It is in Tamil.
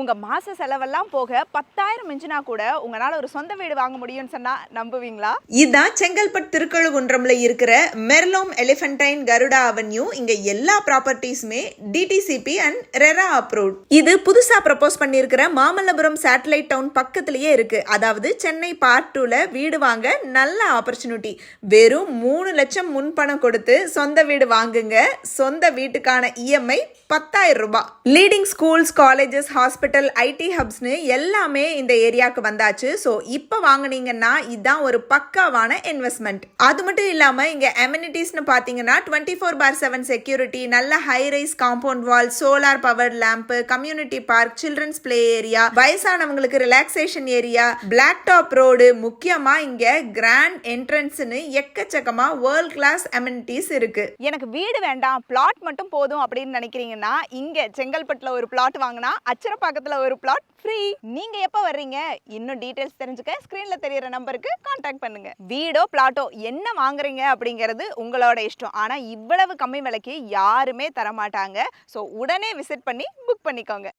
உங்க மாச செலவெல்லாம் போக 10,000 மிஞ்சினா கூட உங்களால ஒரு சொந்த வீடு வாங்க முடியும்னு சொன்னா நம்புவீங்களா? இதுதான் செங்கல்பட்டு திருக்கழுகுன்றம்ல இருக்கிற மெர்லோம் எலிஃபென்டைன் கருடா அவென்யூ. இங்க எல்லா ப்ராப்பர்ட்டிஸுமே டிடிசிபி அண்ட் ரெரா அப்ரூவ்ட். இது புதுசா ப்ரப்போஸ் பண்ணியிருக்கிற மாமல்லபுரம் சேட்டலைட் டவுன் பக்கத்திலேயே இருக்கு. அதாவது சென்னை பார்ட் 2ல வீடு வாங்க நல்ல ஆப்பர்ச்சுனிட்டி. வெறும் 3 லட்சம் முன்பணம் கொடுத்து சொந்த வீடு வாங்குங்க. சொந்த வீட்டுக்கான இஎம்ஐ 10,000 ரூபாய். Leading schools, colleges, hospital, IT ஹப்ஸ்னு எல்லாமே இந்த ஏரியாவுக்கு வந்தாச்சு. ஸோ இப்போ வாங்கினீங்கன்னா இதுதான் ஒரு பக்காவான இன்வெஸ்ட்மெண்ட். அது மட்டும் இல்லாமல் இங்கே அமெனிட்டிஸ்னு பார்த்தீங்கன்னா 24/7 செக்யூரிட்டி, நல்ல high rise compound wall, solar power lamp, community park, children's play area, வயசானவங்களுக்கு relaxation area, black top road, முக்கியமா இங்க கிராண்ட் என்ட்ரன்ஸ்னு எக்கச்சக்கமா வேர்ல்ட் கிளாஸ் அமெனிட்டிஸ் இருக்கு. எனக்கு வீடு வேண்டாம், பிளாட் மட்டும் போதும் அப்படின்னு நினைக்கிறீங்கன்னா இங்க செங்கல்பட்டுல ஒரு பிளாட் வாங்கினா அச்சரப்பாக்கத்துல ஒரு பிளாட் ஃப்ரீ. நீங்க எப்ப வர்றீங்க? இன்னும் டீடைல்ஸ் தெரிஞ்சுக்க ஸ்கிரீன்ல தெரியற நம்பருக்கு கான்டாக்ட் பண்ணுங்க. வீடோ பிளாட்டோ என்ன வாங்குறீங்க அப்படிங்கிறது உங்களோட இஷ்டம். ஆனா இவ்வளவு கம்மி விலைக்கு யாருமே தர மாட்டாங்க. ஸோ உடனே விசிட் பண்ணி புக் பண்ணிக்கோங்க.